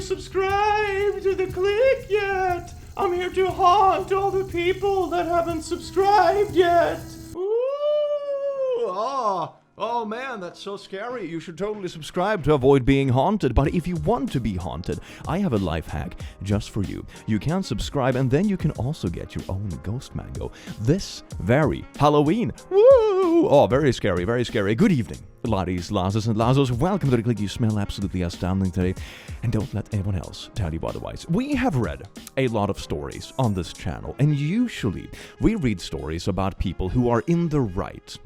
subscribed to the click yet. I'm here to haunt all the people that haven't subscribed yet. Ooh, oh man, that's so scary. You should totally subscribe to avoid being haunted. But if you want to be haunted, I have a life hack just for you. You can subscribe and then you can also get your own ghost mango this very Halloween. Woo! Oh, very scary, very scary. Good evening, laddies, lasses, and lazos. Welcome to the click. You smell absolutely astounding today. And don't let anyone else tell you otherwise. We have read a lot of stories on this channel, and usually we read stories about people who are in the right.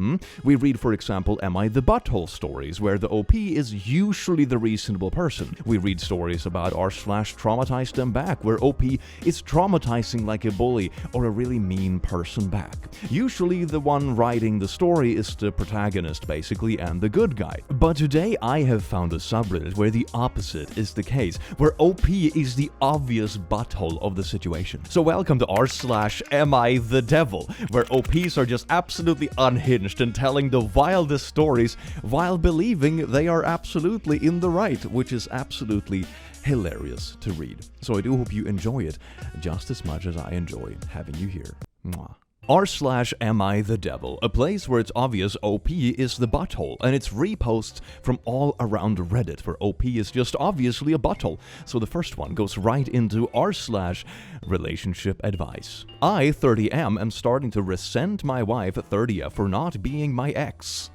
We read, for example, Am I the Butthole stories, where the OP is usually the reasonable person. We read stories about r/traumatized them back, where OP is traumatizing like a bully or a really mean person back. Usually the one writing the story is the protagonist, basically, and the good guy. But today I have found a subreddit where the opposite is the case, where OP is the obvious butthole of the situation. So welcome to r/AmITheDevil, where OPs are just absolutely unhinged and telling the wildest stories while believing they are absolutely in the right, which is absolutely hilarious to read. So I do hope you enjoy it just as much as I enjoy having you here. Mwah. r/AmITheDevil, a place where it's obvious OP is the butthole, and it's reposts from all around Reddit, where OP is just obviously a butthole. So the first one goes right into r/relationship advice. I, 30M, am starting to resent my wife, 30F, for not being my ex.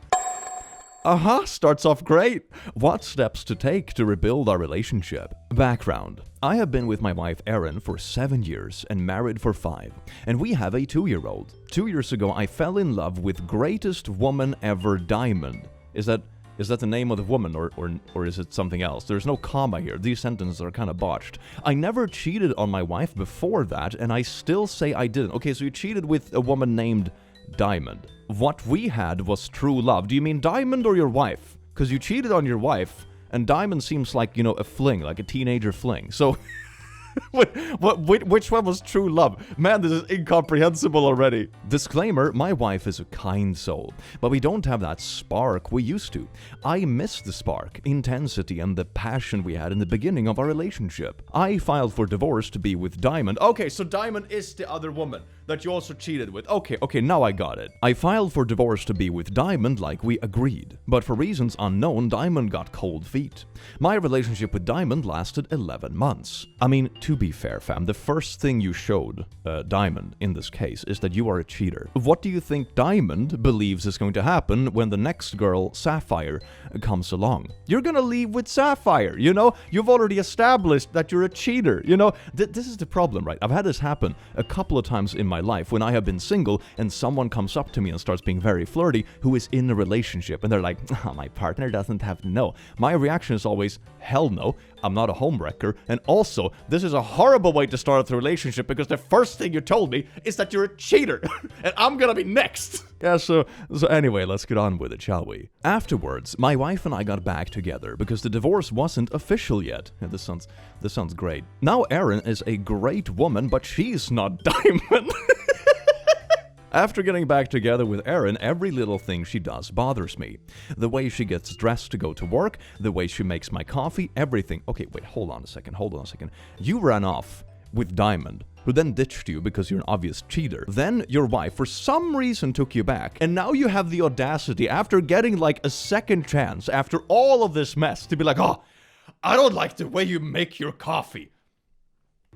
Starts off great. What steps to take to rebuild our relationship? Background. I have been with my wife Erin for 7 years and married for 5, and we have a 2-year-old. 2 years ago, I fell in love with greatest woman ever, Diamond. Is that the name of the woman, or is it something else? There's no comma here. These sentences are kind of botched. I never cheated on my wife before that, and I still say I didn't. Okay, so you cheated with a woman named Diamond. What we had was true love. Do you mean Diamond or your wife? Because you cheated on your wife, and Diamond seems like, a fling, like a teenager fling. So, which one was true love? Man, this is incomprehensible already. Disclaimer, my wife is a kind soul, but we don't have that spark we used to. I miss the spark, intensity, and the passion we had in the beginning of our relationship. I filed for divorce to be with Diamond. Okay, so Diamond is the other woman that you also cheated with. Okay, now I got it. I filed for divorce to be with Diamond like we agreed, but for reasons unknown, Diamond got cold feet. My relationship with Diamond lasted 11 months. I mean, to be fair, fam, the first thing you showed Diamond in this case is that you are a cheater. What do you think Diamond believes is going to happen when the next girl, Sapphire, comes along? You're gonna leave with Sapphire, You've already established that you're a cheater, This is the problem, right? I've had this happen a couple of times in my life when I have been single and someone comes up to me and starts being very flirty who is in a relationship, and they're like, my partner doesn't have to know. My reaction is always, hell no, I'm not a homewrecker, and also, this is a horrible way to start a relationship because the first thing you told me is that you're a cheater, and I'm gonna be next. Yeah, so anyway, let's get on with it, shall we? Afterwards, my wife and I got back together because the divorce wasn't official yet. Yeah, this sounds great. Now Erin is a great woman, but she's not Diamond. After getting back together with Erin, every little thing she does bothers me. The way she gets dressed to go to work, the way she makes my coffee, everything. Okay, wait, hold on a second. You ran off with Diamond, who then ditched you because you're an obvious cheater. Then your wife, for some reason, took you back. And now you have the audacity, after getting like a second chance, after all of this mess, to be like, I don't like the way you make your coffee.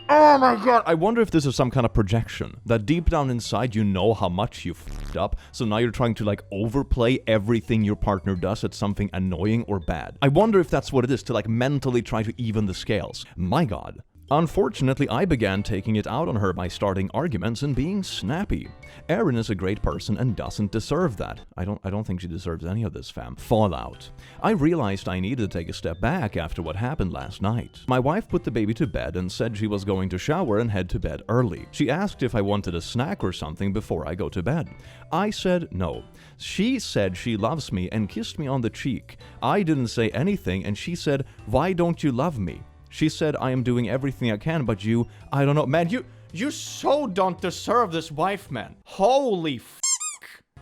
Oh my god! I wonder if this is some kind of projection, that deep down inside you know how much you f***ed up, so now you're trying to like overplay everything your partner does at something annoying or bad. I wonder if that's what it is, to like mentally try to even the scales. My god. Unfortunately, I began taking it out on her by starting arguments and being snappy. Erin is a great person and doesn't deserve that. I don't think she deserves any of this, fam. Fallout. I realized I needed to take a step back after what happened last night. My wife put the baby to bed and said she was going to shower and head to bed early. She asked if I wanted a snack or something before I go to bed. I said no. She said she loves me and kissed me on the cheek. I didn't say anything, and she said, "Why don't you love me?" She said, "I am doing everything I can, but you, I don't know." Man, you so don't deserve this wife, man. Holy f***.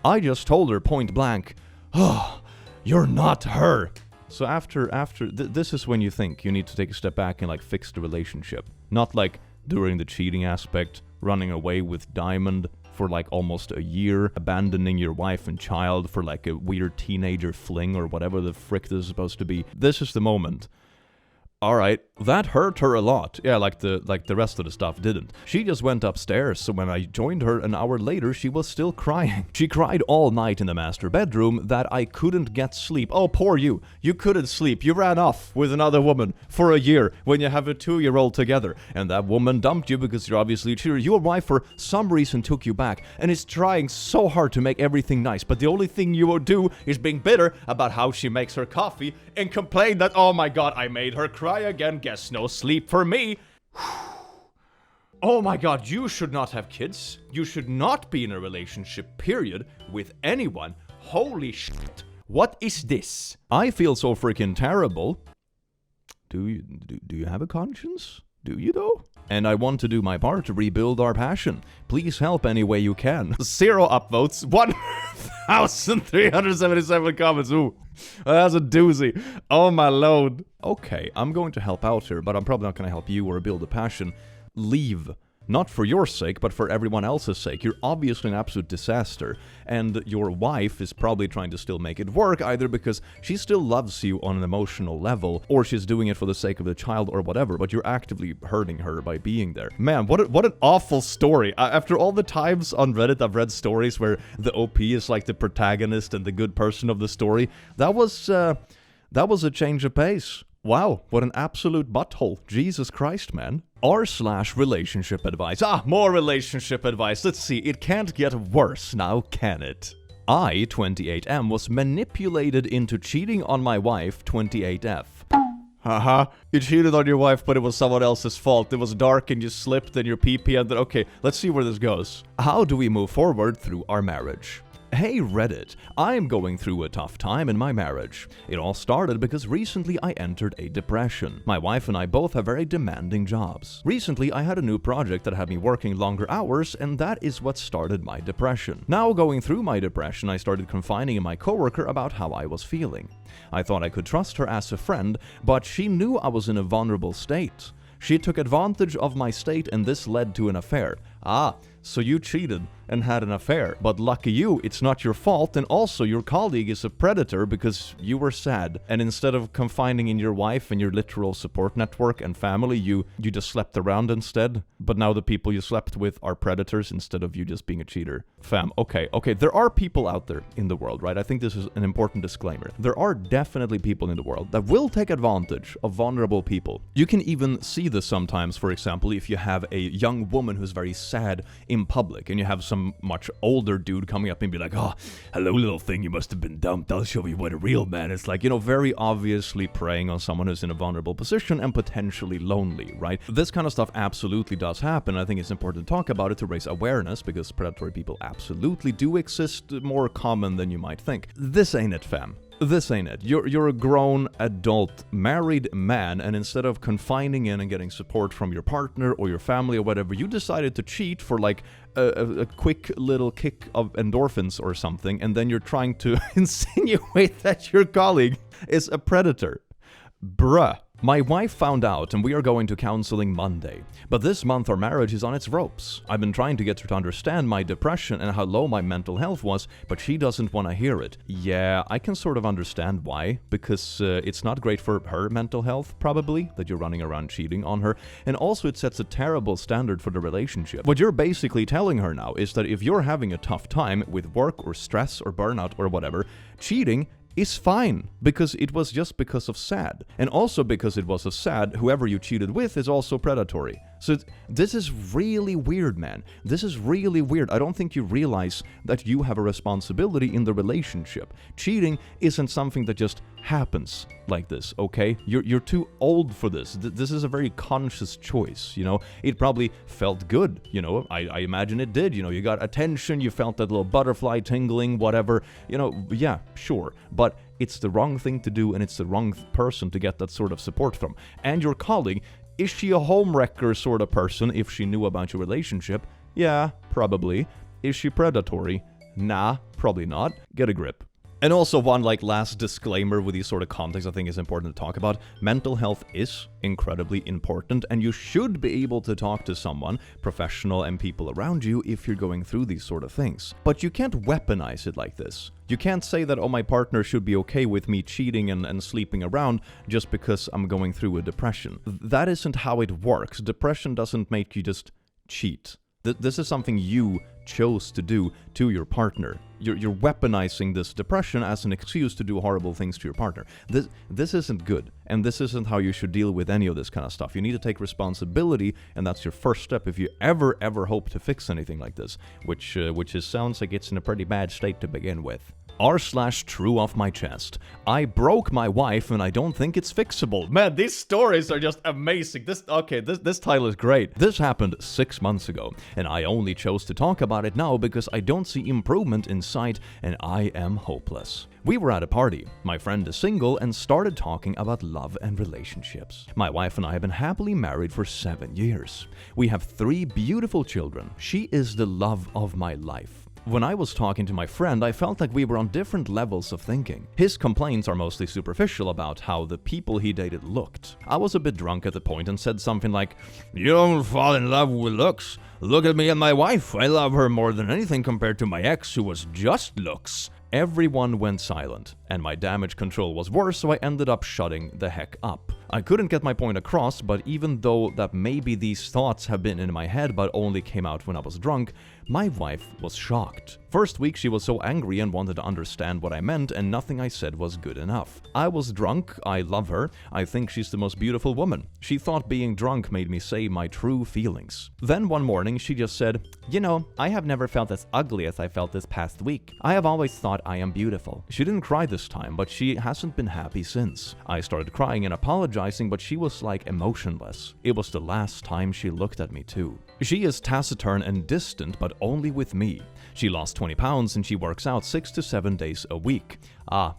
I just told her point blank, "Oh, you're not her." So this is when you think you need to take a step back and like fix the relationship. Not like during the cheating aspect, running away with Diamond for like almost a year, abandoning your wife and child for like a weird teenager fling or whatever the frick this is supposed to be. This is the moment. Alright, that hurt her a lot. Yeah, like the rest of the stuff didn't. She just went upstairs, so when I joined her an hour later, she was still crying. She cried all night in the master bedroom that I couldn't get sleep. Oh, poor you. You couldn't sleep. You ran off with another woman for a year when you have a 2-year-old together. And that woman dumped you because you're obviously a cheater. Your wife, for some reason, took you back and is trying so hard to make everything nice. But the only thing you will do is being bitter about how she makes her coffee and complain that, oh my god, I made her cry again, guess no sleep for me. Oh my god, you should not have kids. You should not be in a relationship, period, with anyone. Holy shit. What is this? I feel so freaking terrible. Do you have a conscience? Do you though? And I want to do my part to rebuild our passion. Please help any way you can. 0 upvotes, 1,377 comments. Ooh, that's a doozy. Oh my lord. Okay, I'm going to help out here, but I'm probably not going to help you or build a passion. Leave. Not for your sake, but for everyone else's sake. You're obviously an absolute disaster, and your wife is probably trying to still make it work, either because she still loves you on an emotional level, or she's doing it for the sake of the child or whatever, but you're actively hurting her by being there. Man, what an awful story. After all the times on Reddit I've read stories where the OP is like the protagonist and the good person of the story, that was a change of pace. Wow, what an absolute butthole. Jesus Christ, man. R/relationship advice. More relationship advice. Let's see, it can't get worse now, can it? I, 28M, was manipulated into cheating on my wife, 28F. Haha, you cheated on your wife, but it was someone else's fault. It was dark and you slipped and your PP ended. Okay, let's see where this goes. How do we move forward through our marriage? Hey Reddit, I'm going through a tough time in my marriage. It all started because recently I entered a depression. My wife and I both have very demanding jobs. Recently I had a new project that had me working longer hours, and that is what started my depression. Now going through my depression, I started confiding in my coworker about how I was feeling. I thought I could trust her as a friend, but she knew I was in a vulnerable state. She took advantage of my state and this led to an affair. So you cheated and had an affair. But lucky you, it's not your fault, and also your colleague is a predator because you were sad. And instead of confiding in your wife and your literal support network and family, you just slept around instead. But now the people you slept with are predators instead of you just being a cheater. Fam, okay, there are people out there in the world, right? I think this is an important disclaimer. There are definitely people in the world that will take advantage of vulnerable people. You can even see this sometimes, for example, if you have a young woman who's very sad in public and you have some much older dude coming up and be like, oh, hello little thing, you must have been dumped, I'll show you what a real man is like, very obviously preying on someone who's in a vulnerable position and potentially lonely, right? This kind of stuff absolutely does happen. I think it's important to talk about it to raise awareness because predatory people absolutely do exist, more common than you might think. This ain't it, fam. This ain't it. You're a grown, adult, married man, and instead of confining in and getting support from your partner or your family or whatever, you decided to cheat for like a quick little kick of endorphins or something, and then you're trying to insinuate that your colleague is a predator. Bruh. My wife found out and we are going to counseling Monday, but this month our marriage is on its ropes. I've been trying to get her to understand my depression and how low my mental health was, but she doesn't want to hear it. Yeah, I can sort of understand why, because it's not great for her mental health, probably, that you're running around cheating on her, and also it sets a terrible standard for the relationship. What you're basically telling her now is that if you're having a tough time with work or stress or burnout or whatever, cheating is fine, because it was just because of sad. And also because it was a sad, whoever you cheated with is also predatory. So this is really weird, man. This is really weird. I don't think you realize that you have a responsibility in the relationship. Cheating isn't something that just happens like this, okay? You're too old for this. This is a very conscious choice, It probably felt good, I imagine it did, You got attention, you felt that little butterfly tingling, whatever, yeah, sure. But it's the wrong thing to do, and it's the wrong person to get that sort of support from. And your colleague, is she a homewrecker sort of person if she knew about your relationship? Yeah, probably. Is she predatory? Nah, probably not. Get a grip. And also one last disclaimer with these sort of contexts I think is important to talk about. Mental health is incredibly important, and you should be able to talk to someone, professional and people around you, if you're going through these sort of things. But you can't weaponize it like this. You can't say that, oh, my partner should be okay with me cheating and sleeping around just because I'm going through a depression. That isn't how it works. Depression doesn't make you just cheat. This is something you chose to do to your partner. You're weaponizing this depression as an excuse to do horrible things to your partner. This isn't good, and this isn't how you should deal with any of this kind of stuff. You need to take responsibility, and that's your first step if you ever hope to fix anything like this, which sounds like it's in a pretty bad state to begin with. R/true off my chest. I broke my wife and I don't think it's fixable. Man, these stories are just amazing. This title is great. This happened 6 months ago, and I only chose to talk about it now because I don't see improvement in sight and I am hopeless. We were at a party. My friend is single and started talking about love and relationships. My wife and I have been happily married for 7 years. We have 3 beautiful children. She is the love of my life. When I was talking to my friend, I felt like we were on different levels of thinking. His complaints are mostly superficial about how the people he dated looked. I was a bit drunk at the point and said something like, "You don't fall in love with looks. Look at me and my wife. I love her more than anything compared to my ex who was just looks." Everyone went silent, and my damage control was worse, so I ended up shutting the heck up. I couldn't get my point across, but even though that maybe these thoughts have been in my head but only came out when I was drunk, my wife was shocked. First week she was so angry and wanted to understand what I meant, and nothing I said was good enough. I was drunk, I love her, I think she's the most beautiful woman. She thought being drunk made me say my true feelings. Then one morning she just said, "You know, I have never felt as ugly as I felt this past week. I have always thought I am beautiful." She didn't cry this time, but she hasn't been happy since. I started crying and apologizing, but she was emotionless. It was the last time she looked at me too. She is taciturn and distant, but only with me. She lost 20 pounds and she works out 6 to 7 days a week.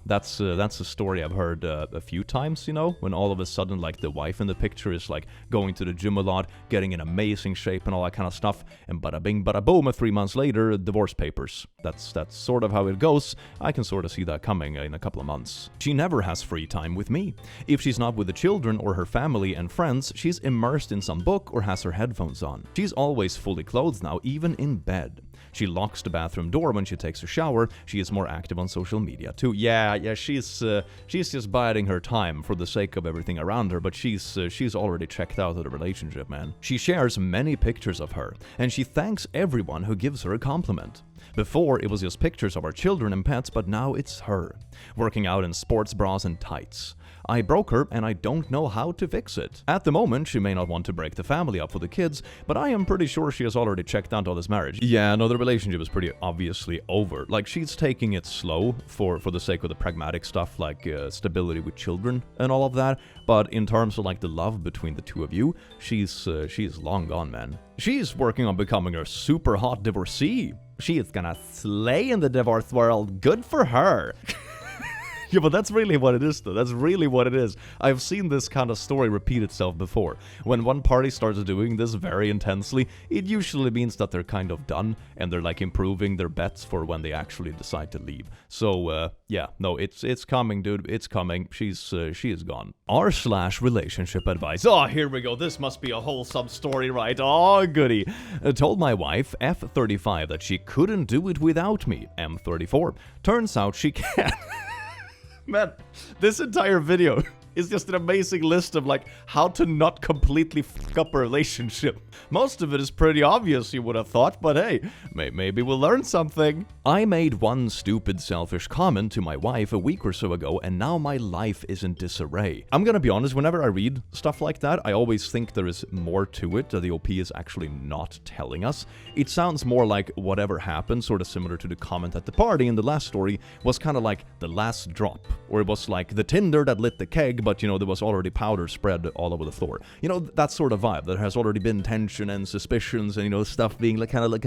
That's a story I've heard a few times, when all of a sudden the wife in the picture is going to the gym a lot, getting in amazing shape and all that kind of stuff, and bada bing bada boom, 3 months later, divorce papers. That's sort of how it goes. I can sort of see that coming in a couple of months. She never has free time with me. If she's not with the children or her family and friends, she's immersed in some book or has her headphones on. She's always fully clothed now, even in bed. She locks the bathroom door when she takes a shower. She is more active on social media too. Yeah, she's just biding her time for the sake of everything around her, but she's already checked out of the relationship, man. She shares many pictures of her, and she thanks everyone who gives her a compliment. Before, it was just pictures of our children and pets, but now it's her, working out in sports bras and tights. I broke her, and I don't know how to fix it. At the moment, she may not want to break the family up for the kids, but I am pretty sure she has already checked out of this marriage. Yeah, no, the relationship is pretty obviously over. She's taking it slow for the sake of the pragmatic stuff, stability with children and all of that, but in terms of the love between the two of you, she's long gone, man. She's working on becoming a super hot divorcee. She is gonna slay in the divorce world. Good for her. Yeah, but that's really what it is, though. That's really what it is. I've seen this kind of story repeat itself before. When one party starts doing this very intensely, it usually means that they're kind of done, and they're improving their bets for when they actually decide to leave. So, yeah, no, it's coming, dude. It's coming. She is gone. R/relationship advice. Oh, here we go. This must be a wholesome story, right? Oh, goody. Told my wife, F35, that she couldn't do it without me, M34. Turns out she can. Man, this entire video is just an amazing list of how to not completely fuck up a relationship. Most of it is pretty obvious, you would have thought, but hey, maybe we'll learn something. I made one stupid selfish comment to my wife a week or so ago, and now my life is in disarray. I'm gonna be honest, whenever I read stuff like that, I always think there is more to it that the OP is actually not telling us. It sounds more like whatever happened, sort of similar to the comment at the party in the last story, was kind of like the last drop, or it was the tinder that lit the keg, but there was already powder spread all over the floor. That sort of vibe. There has already been tension and suspicions and, stuff being kind of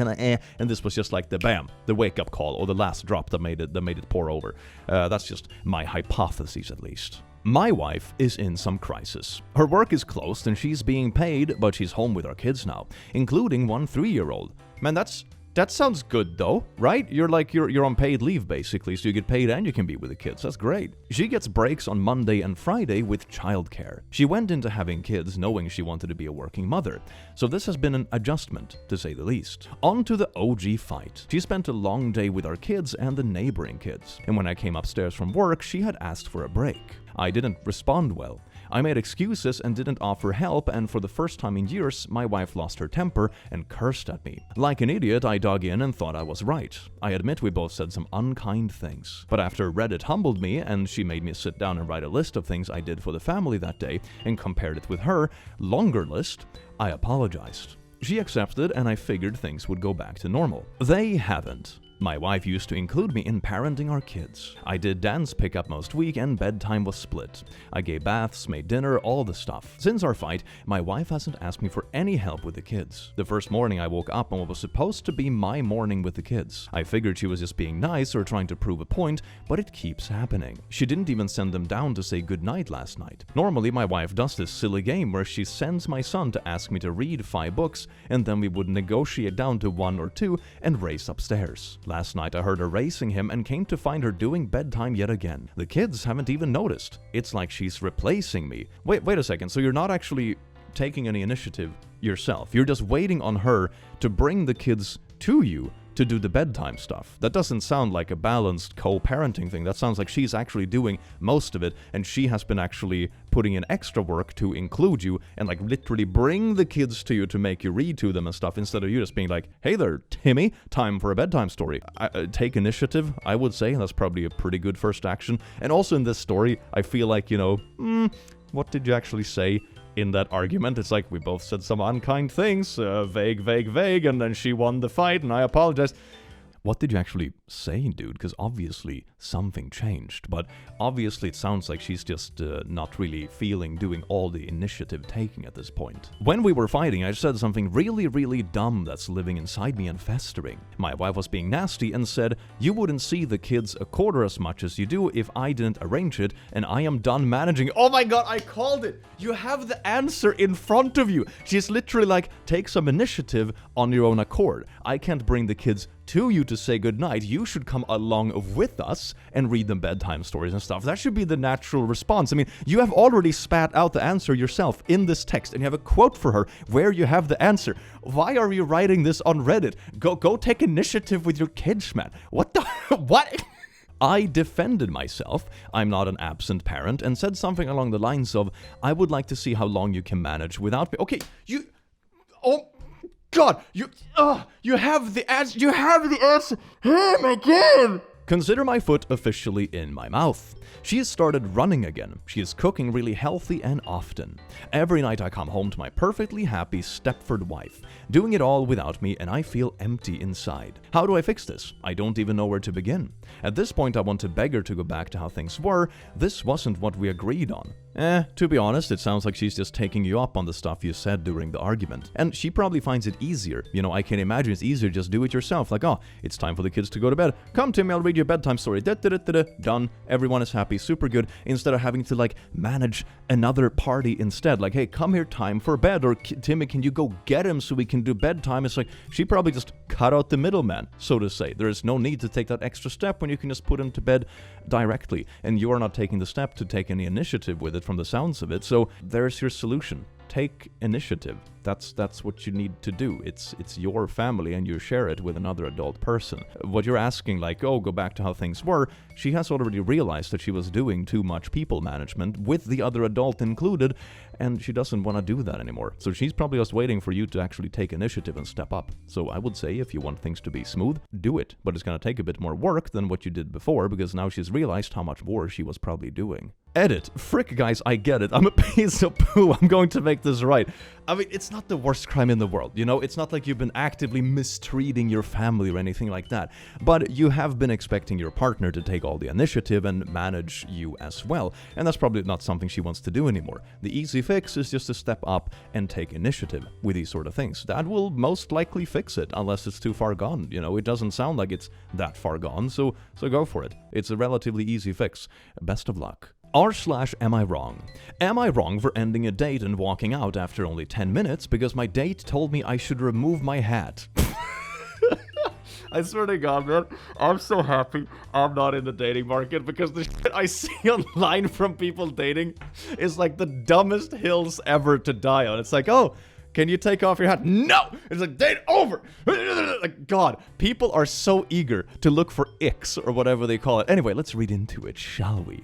and this was just the wake-up call, or the last drop that made it pour over. That's just my hypothesis, at least. My wife is in some crisis. Her work is closed and she's being paid, but she's home with our kids now, including one 3-year-old. Man, that's That sounds good though, right? You're on paid leave basically, so you get paid and you can be with the kids. That's great. She gets breaks on Monday and Friday with childcare. She went into having kids knowing she wanted to be a working mother, so this has been an adjustment, to say the least. On to the OG fight. She spent a long day with our kids and the neighboring kids, and when I came upstairs from work, she had asked for a break. I didn't respond well. I made excuses and didn't offer help, and for the first time in years, my wife lost her temper and cursed at me. Like an idiot, I dug in and thought I was right. I admit we both said some unkind things. But after Reddit humbled me and she made me sit down and write a list of things I did for the family that day and compared it with her longer list, I apologized. She accepted, and I figured things would go back to normal. They haven't. My wife used to include me in parenting our kids. I did dance pickup most week and bedtime was split. I gave baths, made dinner, all the stuff. Since our fight, my wife hasn't asked me for any help with the kids. The first morning I woke up on what was supposed to be my morning with the kids. I figured she was just being nice or trying to prove a point, but it keeps happening. She didn't even send them down to say goodnight last night. Normally my wife does this silly game where she sends my son to ask me to read 5 books, and then we would negotiate down to 1 or 2 and race upstairs. Last night I heard her racing him and came to find her doing bedtime yet again. The kids haven't even noticed. It's like she's replacing me. Wait a second, so you're not actually taking any initiative yourself. You're just waiting on her to bring the kids to you to do the bedtime stuff. That doesn't sound like a balanced co-parenting thing. That sounds like she's actually doing most of it, and she has been actually putting in extra work to include you and like literally bring the kids to you to make you read to them and stuff, instead of you just being like, hey there, Timmy, time for a bedtime story. Take initiative, I would say. That's probably a pretty good first action. And also in this story, I feel like, what did you actually say in that argument? It's like we both said some unkind things, vague, and then she won the fight and I apologized. What did you actually say, dude? Because obviously something changed, but obviously it sounds like she's just not really feeling doing all the initiative taking at this point. When we were fighting, I said something really dumb that's living inside me and festering. My wife was being nasty and said, you wouldn't see the kids a quarter as much as you do if I didn't arrange it, and I am done managing. Oh my god, I called it! You have the answer in front of you! She's literally like, take some initiative on your own accord. I can't bring the kids to you to say goodnight. You should come along with us and read them bedtime stories and stuff. That should be the natural response. I mean, you have already spat out the answer yourself in this text, and you have a quote for her where you have the answer. Why are you writing this on Reddit? Go take initiative with your kids, man. What the... what? I defended myself, I'm not an absent parent, and said something along the lines of, I would like to see how long you can manage without me. Okay, you... Oh... God, you have the answer. You have the answer. Oh my god. Consider my foot officially in my mouth. She has started running again. She is cooking really healthy and often. Every night I come home to my perfectly happy Stepford wife, doing it all without me, and I feel empty inside. How do I fix this? I don't even know where to begin. At this point I want to beg her to go back to how things were. This wasn't what we agreed on. To be honest, it sounds like she's just taking you up on the stuff you said during the argument. And she probably finds it easier. I can imagine it's easier just do it yourself. Like, oh, it's time for the kids to go to bed. Come, Timmy, I'll read you a bedtime story. Done. Everyone is happy. Super good. Instead of having to, manage another party instead. Like, hey, come here, time for bed. Or, Timmy, can you go get him so we can do bedtime? It's like, she probably just cut out the middleman, so to say. There is no need to take that extra step when you can just put him to bed directly. And you are not taking the step to take any initiative with it from the sounds of it. So there's your solution. Take initiative. That's what you need to do. It's your family and you share it with another adult person. What you're asking, go back to how things were, she has already realized that she was doing too much people management with the other adult included, and she doesn't want to do that anymore. So she's probably just waiting for you to actually take initiative and step up. So I would say if you want things to be smooth, do it. But it's going to take a bit more work than what you did before, because now she's realized how much more she was probably doing. Edit. Frick, guys, I get it. I'm a piece of poo. I'm going to make this right. I mean, it's not the worst crime in the world, It's not like you've been actively mistreating your family or anything like that. But you have been expecting your partner to take all the initiative and manage you as well. And that's probably not something she wants to do anymore. The easy fix is just to step up and take initiative with these sort of things. That will most likely fix it, unless it's too far gone. It doesn't sound like it's that far gone, so go for it. It's a relatively easy fix. Best of luck. R/am I wrong? Am I wrong for ending a date and walking out after only 10 minutes because my date told me I should remove my hat? I swear to God, man, I'm so happy I'm not in the dating market because the shit I see online from people dating is like the dumbest hills ever to die on. It's like, oh, can you take off your hat? No! It's like, date over! Like, God, people are so eager to look for icks or whatever they call it. Anyway, let's read into it, shall we?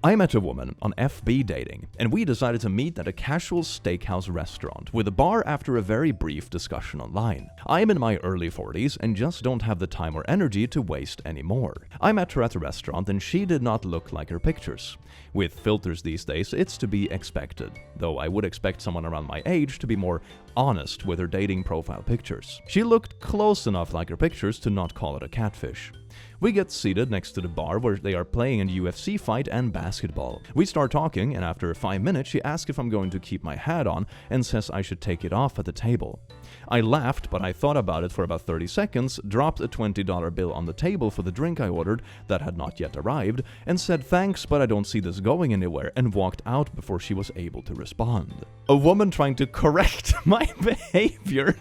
I met a woman on FB Dating, and we decided to meet at a casual steakhouse restaurant with a bar after a very brief discussion online. I'm in my early 40s and just don't have the time or energy to waste anymore. I met her at the restaurant and she did not look like her pictures. With filters these days, it's to be expected, though I would expect someone around my age to be more honest with her dating profile pictures. She looked close enough like her pictures to not call it a catfish. We get seated next to the bar where they are playing a UFC fight and basketball. We start talking, and after 5 minutes she asks if I'm going to keep my hat on and says I should take it off at the table. I laughed, but I thought about it for about 30 seconds, dropped a $20 bill on the table for the drink I ordered that had not yet arrived, and said thanks, but I don't see this going anywhere, and walked out before she was able to respond. A woman trying to correct my behavior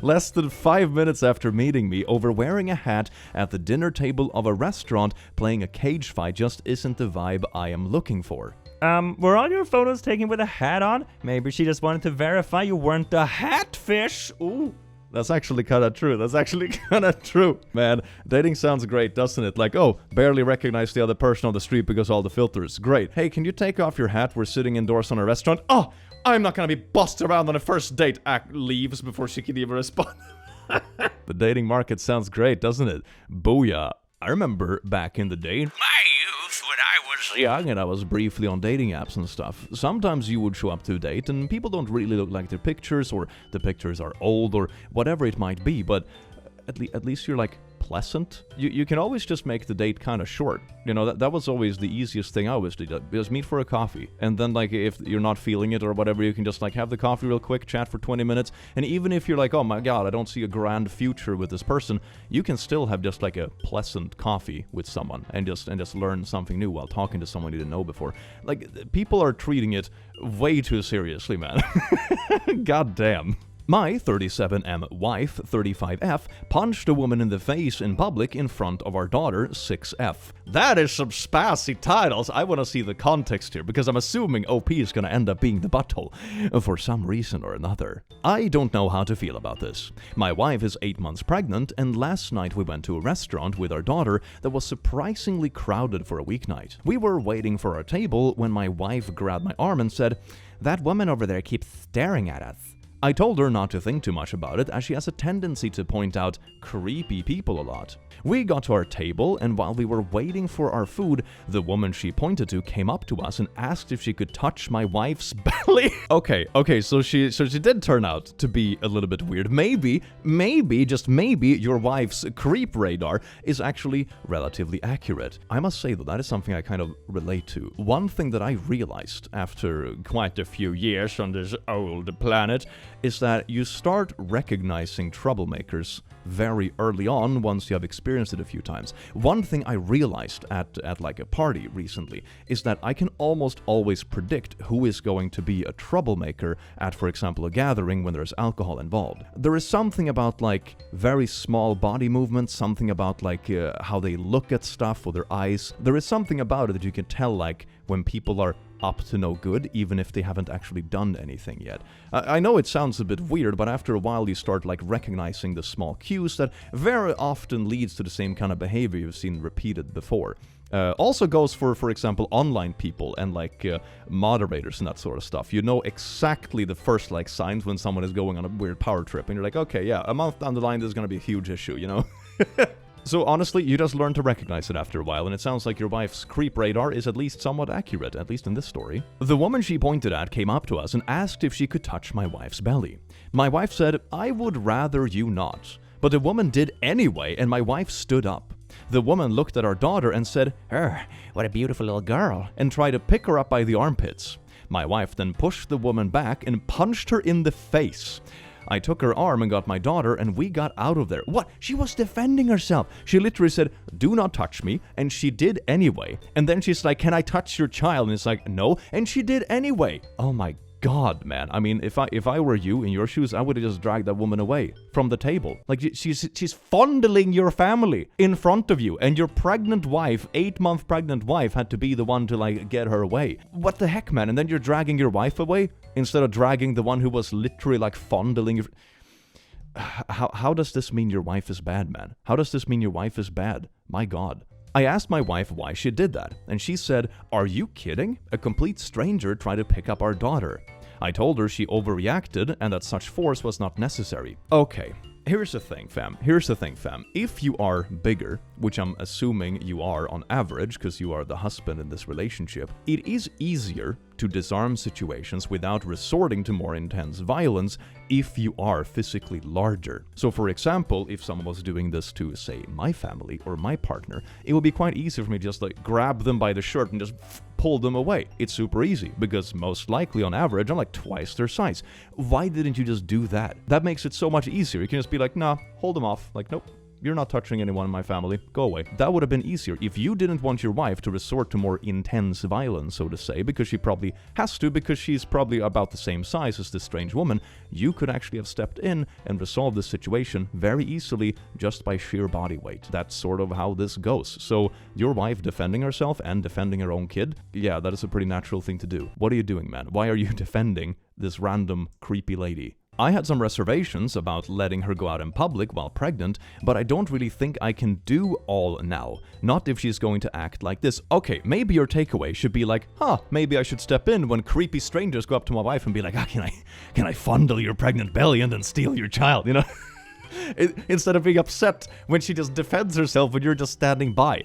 less than 5 minutes after meeting me over wearing a hat at the dinner table of a restaurant playing a cage fight just isn't the vibe I am looking for. Were all your photos taken with a hat on? Maybe she just wanted to verify you weren't a hatfish. Ooh. That's actually kind of true. Man, dating sounds great, doesn't it? Like, oh, barely recognize the other person on the street because all the filters. Great. Hey, can you take off your hat? We're sitting indoors on a restaurant. Oh, I'm not gonna be bossed around on a first date. Leaves before she can even respond. The dating market sounds great, doesn't it? Booyah. I remember back in the day, my youth, when I was young and I was briefly on dating apps and stuff. Sometimes you would show up to a date and people don't really look like their pictures, or the pictures are old, or whatever it might be, but at least you're like pleasant. You can always just make the date kind of short. You know, that was always the easiest thing I always did. Just meet for a coffee. And then like if you're not feeling it or whatever, you can just like have the coffee real quick, chat for 20 minutes. And even if you're like, oh my God, I don't see a grand future with this person, you can still have just like a pleasant coffee with someone and just learn something new while talking to someone you didn't know before. Like, people are treating it way too seriously, man. God damn. My 37M wife, 35F, punched a woman in the face in public in front of our daughter, 6F. That is some spicy titles. I want to see the context here, because I'm assuming OP is going to end up being the butthole, for some reason or another. I don't know how to feel about this. My wife is 8 months pregnant, and last night we went to a restaurant with our daughter that was surprisingly crowded for a weeknight. We were waiting for our table when my wife grabbed my arm and said, "That woman over there keeps staring at us." I told her not to think too much about it, as she has a tendency to point out creepy people a lot. We got to our table, and while we were waiting for our food, the woman she pointed to came up to us and asked if she could touch my wife's belly. Okay, so she did turn out to be a little bit weird. Maybe, just maybe, your wife's creep radar is actually relatively accurate. I must say that is something I kind of relate to. One thing that I realized after quite a few years on this old planet is that you start recognizing troublemakers very early on once you have experienced it a few times. One thing I realized at like a party recently is that I can almost always predict who is going to be a troublemaker at, for example, a gathering when there's alcohol involved. There is something about like very small body movements, something about like how they look at stuff with their eyes. There is something about it that you can tell like when people are up to no good, even if they haven't actually done anything yet. I know it sounds a bit weird, but after a while you start like recognizing the small cues that very often leads to the same kind of behavior you've seen repeated before. Also goes for example, online people and like moderators and that sort of stuff. You know exactly the first like signs when someone is going on a weird power trip, and you're like, okay, yeah, a month down the line this is gonna be a huge issue, you know? So honestly, you just learn to recognize it after a while, and it sounds like your wife's creep radar is at least somewhat accurate, at least in this story. The woman she pointed at came up to us and asked if she could touch my wife's belly. My wife said, "I would rather you not." But the woman did anyway, and my wife stood up. The woman looked at our daughter and said, "What a beautiful little girl," and tried to pick her up by the armpits. My wife then pushed the woman back and punched her in the face. I took her arm and got my daughter, and we got out of there. What? She was defending herself. She literally said, "Do not touch me," and she did anyway. And then she's like, "Can I touch your child?" And it's like, "No," and she did anyway. Oh my God, man. I mean, if I were you in your shoes, I would have just dragged that woman away from the table. Like, she's fondling your family in front of you, and your pregnant wife, 8-month pregnant wife, had to be the one to, like, get her away. What the heck, man? And then you're dragging your wife away instead of dragging the one who was literally, like, fondling your... How does this mean your wife is bad, man? How does this mean your wife is bad? My God. I asked my wife why she did that, and she said, "Are you kidding? A complete stranger tried to pick up our daughter." I told her she overreacted and that such force was not necessary. Okay, here's the thing, fam. If you are bigger, which I'm assuming you are on average because you are the husband in this relationship, it is easier to disarm situations without resorting to more intense violence if you are physically larger. So for example, if someone was doing this to, say, my family or my partner, it would be quite easy for me to just like grab them by the shirt and just pull them away. It's super easy because most likely on average I'm like twice their size. Why didn't you just do that? That makes it so much easier. You can just be like, nah, hold them off. Like, nope. You're not touching anyone in my family. Go away. That would have been easier if you didn't want your wife to resort to more intense violence, so to say, because she probably has to, because she's probably about the same size as this strange woman. You could actually have stepped in and resolved the situation very easily just by sheer body weight. That's sort of how this goes. So your wife defending herself and defending her own kid, yeah, that is a pretty natural thing to do. What are you doing, man? Why are you defending this random creepy lady? I had some reservations about letting her go out in public while pregnant, but I don't really think I can do all now. Not if she's going to act like this. Okay, maybe your takeaway should be like, maybe I should step in when creepy strangers go up to my wife and be like, can I fondle your pregnant belly and then steal your child, you know? Instead of being upset when she just defends herself when you're just standing by.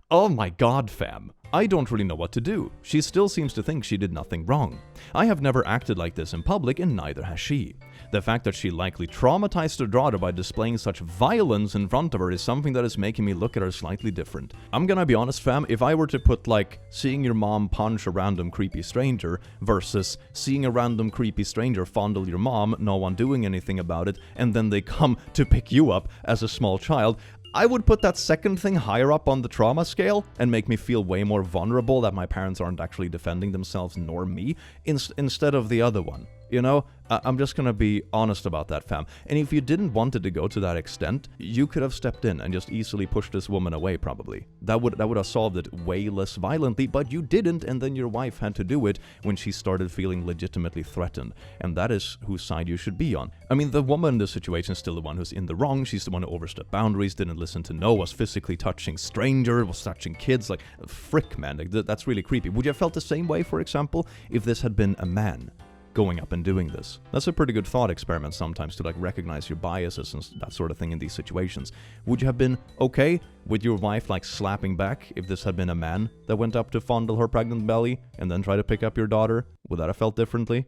Oh my God, fam. I don't really know what to do. She still seems to think she did nothing wrong. I have never acted like this in public, and neither has she. The fact that she likely traumatized her daughter by displaying such violence in front of her is something that is making me look at her slightly different. I'm gonna be honest, fam, if I were to put like seeing your mom punch a random creepy stranger versus seeing a random creepy stranger fondle your mom, no one doing anything about it, and then they come to pick you up as a small child, I would put that second thing higher up on the trauma scale and make me feel way more vulnerable that my parents aren't actually defending themselves nor me instead of the other one. You know, I'm just gonna be honest about that, fam. And if you didn't want it to go to that extent, you could have stepped in and just easily pushed this woman away, probably. That would have solved it way less violently, but you didn't, and then your wife had to do it when she started feeling legitimately threatened. And that is whose side you should be on. I mean, the woman in this situation is still the one who's in the wrong. She's the one who overstepped boundaries, didn't listen to no, was physically touching strangers, was touching kids. Like, frick, man, like, that's really creepy. Would you have felt the same way, for example, if this had been a man going up and doing this? That's a pretty good thought experiment sometimes, to like recognize your biases and that sort of thing in these situations. Would you have been okay with your wife like slapping back if this had been a man that went up to fondle her pregnant belly and then try to pick up your daughter? Would that have felt differently?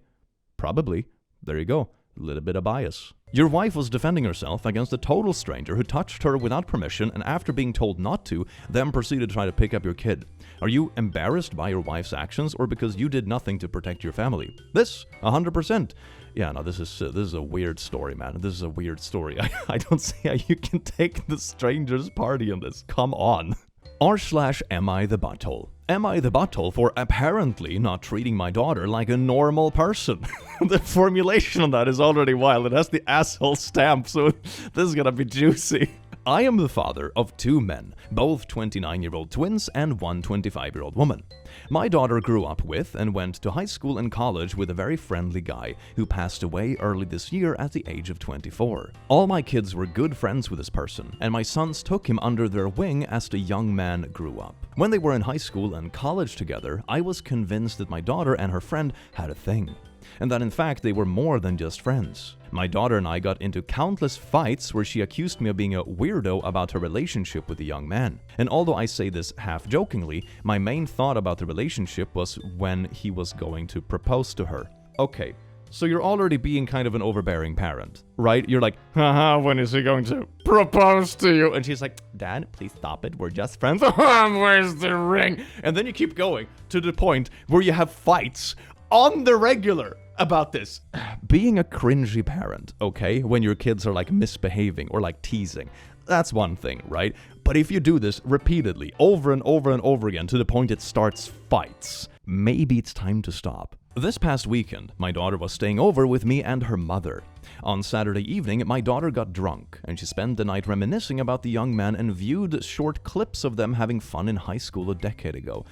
Probably. There you go. A little bit of bias. Your wife was defending herself against a total stranger who touched her without permission and after being told not to, then proceeded to try to pick up your kid. Are you embarrassed by your wife's actions or because you did nothing to protect your family? This, 100%. Yeah, no, this is a weird story, man. This is a weird story. I don't see how you can take the stranger's party on this. Come on. r/am I the butthole? Am I the butthole for apparently not treating my daughter like a normal person? The formulation on that is already wild. It has the asshole stamp, so this is gonna be juicy. I am the father of 2 men, both 29-year-old twins and one 25-year-old woman. My daughter grew up with and went to high school and college with a very friendly guy who passed away early this year at the age of 24. All my kids were good friends with this person, and my sons took him under their wing as the young man grew up. When they were in high school and college together, I was convinced that my daughter and her friend had a thing, and that in fact they were more than just friends. My daughter and I got into countless fights where she accused me of being a weirdo about her relationship with the young man. And although I say this half-jokingly, my main thought about the relationship was when he was going to propose to her. Okay, so you're already being kind of an overbearing parent, right? You're like, haha, when is he going to propose to you? And she's like, Dad, please stop it, we're just friends. Where's the ring? And then you keep going to the point where you have fights on the regular about this. Being a cringy parent, okay, when your kids are like misbehaving or like teasing, that's one thing, right? But if you do this repeatedly, over and over and over again, to the point it starts fights, maybe it's time to stop. This past weekend, my daughter was staying over with me and her mother. On Saturday evening, my daughter got drunk, and she spent the night reminiscing about the young man and viewed short clips of them having fun in high school a decade ago.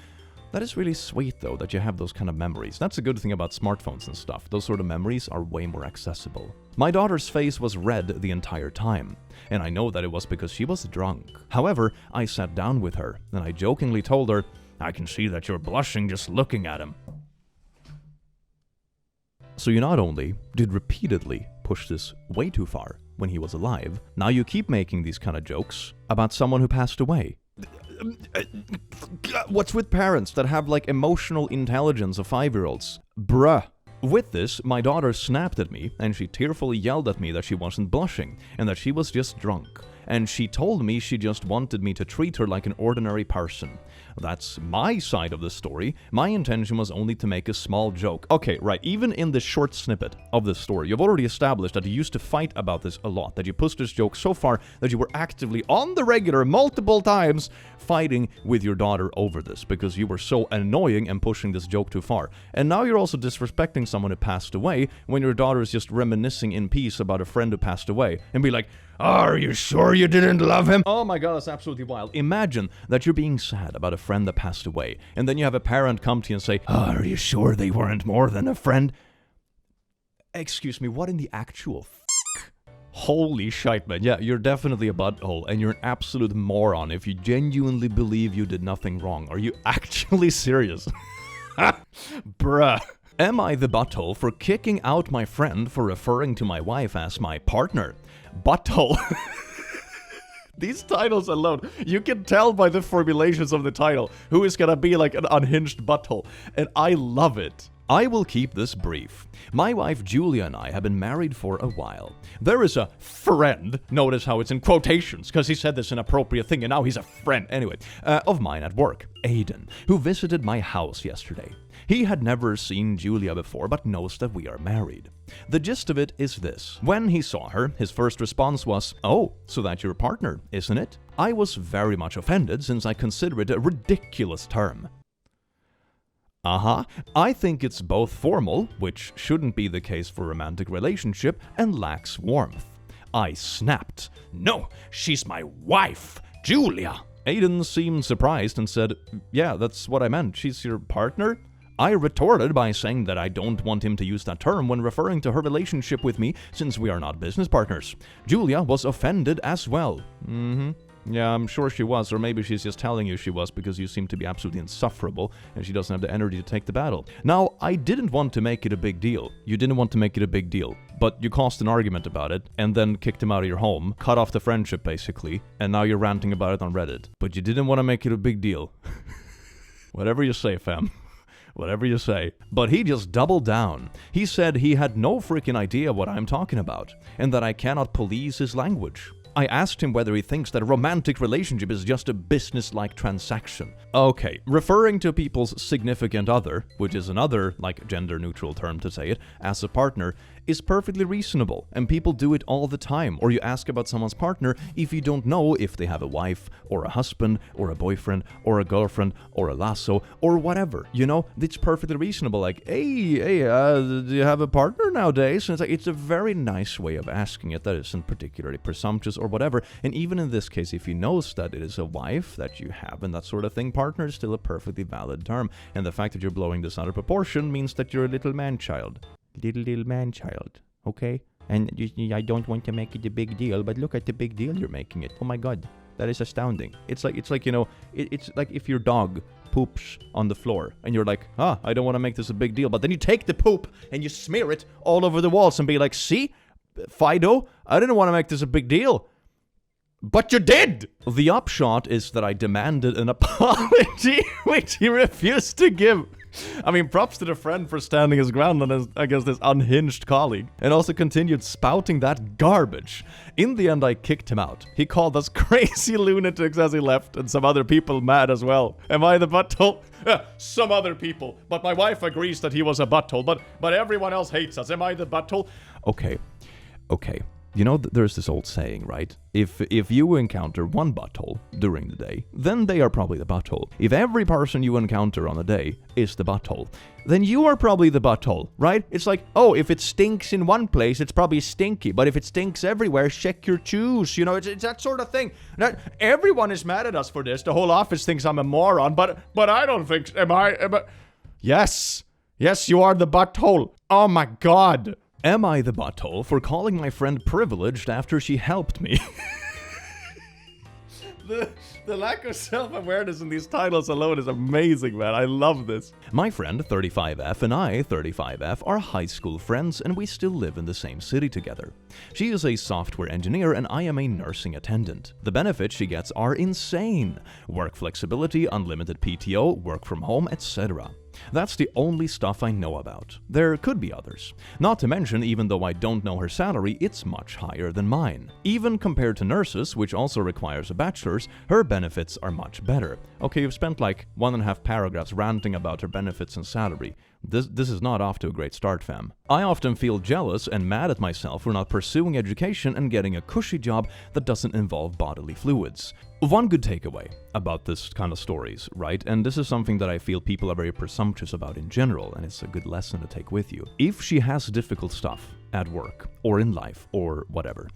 That is really sweet, though, that you have those kind of memories. That's a good thing about smartphones and stuff. Those sort of memories are way more accessible. My daughter's face was red the entire time, and I know that it was because she was drunk. However, I sat down with her, and I jokingly told her, "I can see that you're blushing just looking at him." So you not only did repeatedly push this way too far when he was alive, now you keep making these kind of jokes about someone who passed away. What's with parents that have like emotional intelligence of 5-year-olds? Bruh. With this, my daughter snapped at me and she tearfully yelled at me that she wasn't blushing and that she was just drunk. And she told me she just wanted me to treat her like an ordinary person. That's my side of the story. My intention was only to make a small joke. Okay, right, even in this short snippet of this story, you've already established that you used to fight about this a lot, that you pushed this joke so far that you were actively, on the regular, multiple times, fighting with your daughter over this, because you were so annoying and pushing this joke too far. And now you're also disrespecting someone who passed away when your daughter is just reminiscing in peace about a friend who passed away, and be like, "Are you sure you didn't love him?" Oh my god, that's absolutely wild. Imagine that you're being sad about a friend that passed away, and then you have a parent come to you and say, "Are you sure they weren't more than a friend?" Excuse me, what in the actual Holy shite, man. Yeah, you're definitely a butthole, and you're an absolute moron if you genuinely believe you did nothing wrong. Are you actually serious? Bruh. Am I the butthole for kicking out my friend for referring to my wife as my partner? Butthole. These titles alone, you can tell by the formulations of the title who is gonna be like an unhinged butthole, and I love it. I will keep this brief. My wife Julia and I have been married for a while. There is a friend, notice how it's in quotations, because he said this inappropriate thing and now he's a friend, anyway, of mine at work, Aiden, who visited my house yesterday. He had never seen Julia before, but knows that we are married. The gist of it is this. When he saw her, his first response was, "Oh, so that's your partner, isn't it?" I was very much offended since I consider it a ridiculous term. I think it's both formal, which shouldn't be the case for a romantic relationship, and lacks warmth. I snapped. "No, she's my wife, Julia." Aiden seemed surprised and said, "Yeah, that's what I meant. She's your partner?" I retorted by saying that I don't want him to use that term when referring to her relationship with me, since we are not business partners. Julia was offended as well. Yeah, I'm sure she was, or maybe she's just telling you she was because you seem to be absolutely insufferable and she doesn't have the energy to take the battle. Now, I didn't want to make it a big deal. You didn't want to make it a big deal, but you caused an argument about it and then kicked him out of your home, cut off the friendship basically, and now you're ranting about it on Reddit. But you didn't want to make it a big deal. Whatever you say, fam. Whatever you say. But he just doubled down. He said he had no freaking idea what I'm talking about, and that I cannot police his language. I asked him whether he thinks that a romantic relationship is just a business-like transaction. Okay, referring to people's significant other, which is another, like, gender-neutral term to say it, as a partner, is perfectly reasonable, and people do it all the time. Or you ask about someone's partner if you don't know if they have a wife, or a husband, or a boyfriend, or a girlfriend, or a lasso, or whatever. You know, it's perfectly reasonable. Like, hey, do you have a partner nowadays? And it's like, it's a very nice way of asking it that isn't particularly presumptuous or whatever. And even in this case, if he knows that it is a wife that you have and that sort of thing, partner is still a perfectly valid term. And the fact that you're blowing this out of proportion means that you're a little man-child. Little man-child, okay? And I don't want to make it a big deal, but look at the big deal you're making it. Oh my god, that is astounding. It's like you know, it's like if your dog poops on the floor and you're like, I don't want to make this a big deal, but then you take the poop and you smear it all over the walls and be like, see, Fido, I didn't want to make this a big deal. But you did! The upshot is that I demanded an apology, which he refused to give. I mean, props to the friend for standing his ground on his, I guess, this unhinged colleague, and also continued spouting that garbage. In the end, I kicked him out. He called us crazy lunatics as he left, and some other people mad as well. Am I the butthole? Some other people. But my wife agrees that he was a butthole, but everyone else hates us. Am I the butthole? Okay. You know, there's this old saying, right? If you encounter one butthole during the day, then they are probably the butthole. If every person you encounter on a day is the butthole, then you are probably the butthole, right? It's like, oh, if it stinks in one place, it's probably stinky. But if it stinks everywhere, check your shoes. You know, it's that sort of thing. Now, everyone is mad at us for this. The whole office thinks I'm a moron, but I don't think, am I? Yes, you are the butthole. Oh my God. Am I the butthole for calling my friend privileged after she helped me? The lack of self-awareness in these titles alone is amazing, man. I love this. My friend 35F and I, 35F, are high school friends and we still live in the same city together. She is a software engineer and I am a nursing attendant. The benefits she gets are insane. Work flexibility, unlimited PTO, work from home, etc. That's the only stuff I know about. There could be others. Not to mention, even though I don't know her salary, it's much higher than mine. Even compared to nurses, which also requires a bachelor's, her benefits are much better. Okay, you've spent like 1.5 paragraphs ranting about her benefits and salary. This is not off to a great start, fam. I often feel jealous and mad at myself for not pursuing education and getting a cushy job that doesn't involve bodily fluids. One good takeaway about this kind of stories, right? And this is something that I feel people are very presumptuous about in general, and it's a good lesson to take with you. If she has difficult stuff at work or in life or whatever,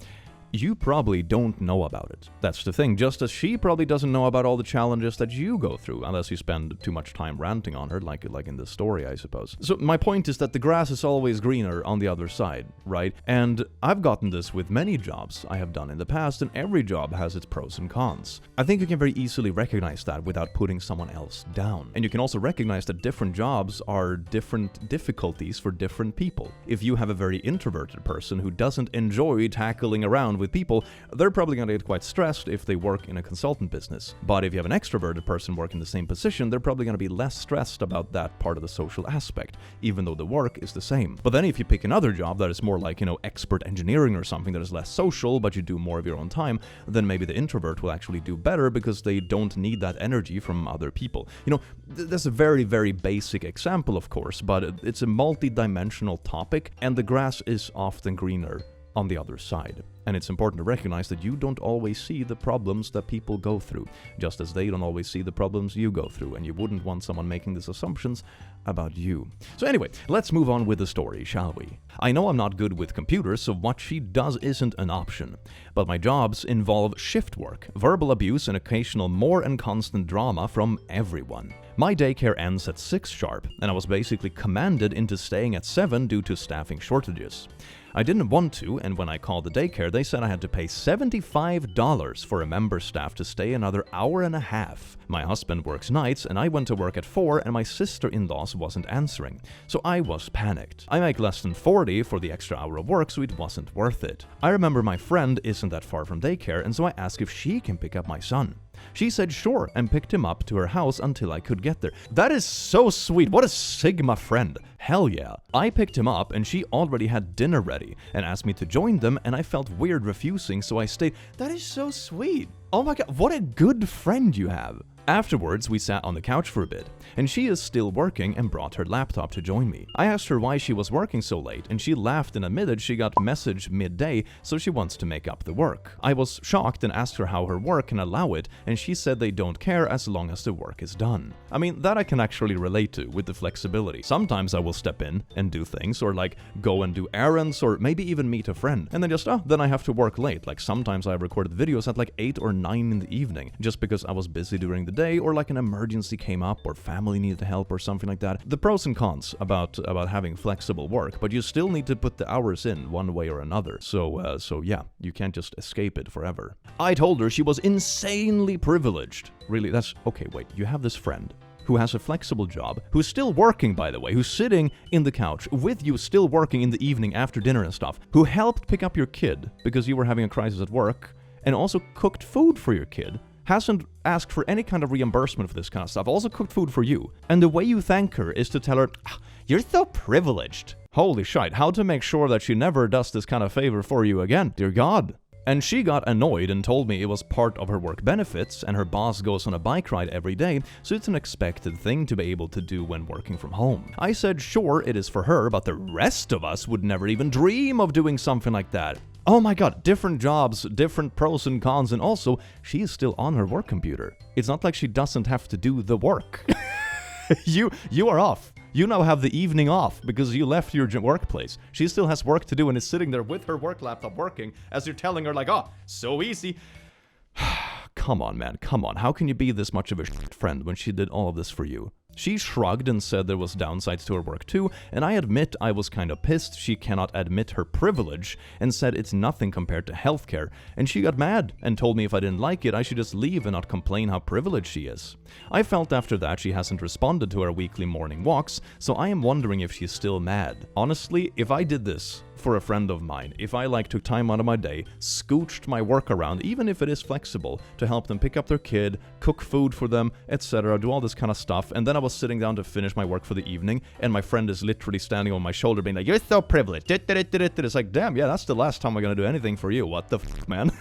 you probably don't know about it. That's the thing, just as she probably doesn't know about all the challenges that you go through, unless you spend too much time ranting on her, like in this story, I suppose. So my point is that the grass is always greener on the other side, right? And I've gotten this with many jobs I have done in the past, and every job has its pros and cons. I think you can very easily recognize that without putting someone else down. And you can also recognize that different jobs are different difficulties for different people. If you have a very introverted person who doesn't enjoy tackling around with people, they're probably going to get quite stressed if they work in a consultant business. But if you have an extroverted person working the same position, they're probably going to be less stressed about that part of the social aspect, even though the work is the same. But then if you pick another job that is more like, expert engineering or something that is less social, but you do more of your own time, then maybe the introvert will actually do better because they don't need that energy from other people. That's a very, very basic example, of course, but it's a multi-dimensional topic, and the grass is often greener on the other side. And it's important to recognize that you don't always see the problems that people go through, just as they don't always see the problems you go through, and you wouldn't want someone making these assumptions about you. So anyway, let's move on with the story, shall we? I know I'm not good with computers, so what she does isn't an option. But my jobs involve shift work, verbal abuse, and occasional more and constant drama from everyone. My daycare ends at 6 sharp, and I was basically commanded into staying at 7 due to staffing shortages. I didn't want to, and when I called the daycare, they said I had to pay $75 for a member staff to stay another hour and a half. My husband works nights, and I went to work at 4, and my sister-in-law wasn't answering, so I was panicked. I make less than $40 for the extra hour of work, so it wasn't worth it. I remember my friend isn't that far from daycare, and so I asked if she can pick up my son. She said sure and picked him up to her house until I could get there. That is so sweet. What a Sigma friend. Hell yeah. I picked him up and she already had dinner ready and asked me to join them, and I felt weird refusing, so I stayed. That is so sweet. Oh my god, what a good friend you have. Afterwards, we sat on the couch for a bit, and she is still working and brought her laptop to join me. I asked her why she was working so late, and she laughed and admitted she got messaged midday, so she wants to make up the work. I was shocked and asked her how her work can allow it, and she said they don't care as long as the work is done. I mean, that I can actually relate to with the flexibility. Sometimes I will step in and do things, or like go and do errands, or maybe even meet a friend, and then I have to work late. Like sometimes I've recorded videos at like 8 or 9 in the evening, just because I was busy during the day, or like an emergency came up, or family needed help, or something like that. The pros and cons about having flexible work, but you still need to put the hours in one way or another. So yeah, you can't just escape it forever. I told her she was insanely privileged. Really, that's okay. Wait, you have this friend who has a flexible job, who's still working, by the way, who's sitting in the couch with you, still working in the evening after dinner and stuff, who helped pick up your kid because you were having a crisis at work, and also cooked food for your kid. Hasn't asked for any kind of reimbursement for this kind of stuff, also cooked food for you. And the way you thank her is to tell her, you're so privileged. Holy shite, how to make sure that she never does this kind of favor for you again, dear God. And she got annoyed and told me it was part of her work benefits, and her boss goes on a bike ride every day, so it's an expected thing to be able to do when working from home. I said sure, it is for her, but the rest of us would never even dream of doing something like that. Oh my god, different jobs, different pros and cons, and also, she is still on her work computer. It's not like she doesn't have to do the work. You are off. You now have the evening off because you left your workplace. She still has work to do and is sitting there with her work laptop working as you're telling her like, oh, so easy. Come on, man, come on. How can you be this much of a friend when she did all of this for you? She shrugged and said there was downsides to her work too, and I admit I was kind of pissed she cannot admit her privilege and said it's nothing compared to healthcare, and she got mad and told me if I didn't like it I should just leave and not complain how privileged she is. I felt after that she hasn't responded to our weekly morning walks, so I am wondering if she's still mad. Honestly, if I did this for a friend of mine, if I took time out of my day, scooched my work around, even if it is flexible, to help them pick up their kid, cook food for them, etc., do all this kind of stuff, and then I was sitting down to finish my work for the evening, and my friend is literally standing on my shoulder being like, you're so privileged. It's like, damn, yeah, that's the last time I'm gonna do anything for you. What the f***, man?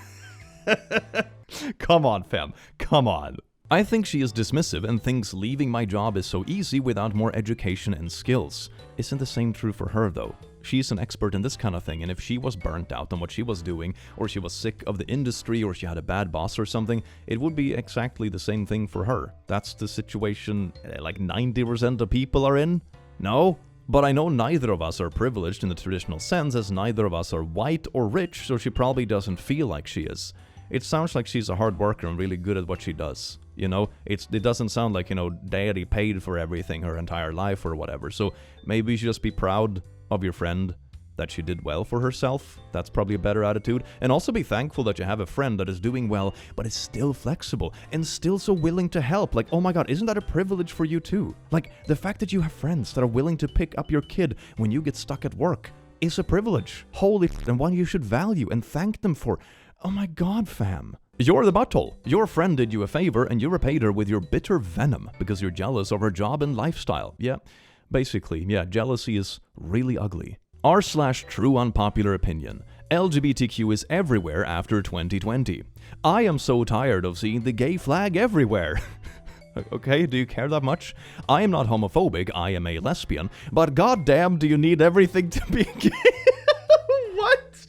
Come on, fam. Come on. I think she is dismissive and thinks leaving my job is so easy without more education and skills. Isn't the same true for her, though? She's an expert in this kind of thing, and if she was burnt out on what she was doing, or she was sick of the industry, or she had a bad boss or something, it would be exactly the same thing for her. That's the situation 90% of people are in? No? But I know neither of us are privileged in the traditional sense, as neither of us are white or rich, so she probably doesn't feel like she is. It sounds like she's a hard worker and really good at what she does. You know, it doesn't sound like, daddy paid for everything her entire life or whatever. So maybe you should just be proud of your friend that she did well for herself. That's probably a better attitude. And also be thankful that you have a friend that is doing well, but is still flexible and still so willing to help. Like, oh my god, isn't that a privilege for you too? Like, the fact that you have friends that are willing to pick up your kid when you get stuck at work is a privilege. Holy f***, and one you should value and thank them for. Oh my god, fam. You're the butthole. Your friend did you a favor and you repaid her with your bitter venom because you're jealous of her job and lifestyle. Yeah, basically, yeah, jealousy is really ugly. r/true unpopular opinion. LGBTQ is everywhere after 2020. I am so tired of seeing the gay flag everywhere. Okay, do you care that much? I am not homophobic, I am a lesbian, but goddamn do you need everything to be gay? What?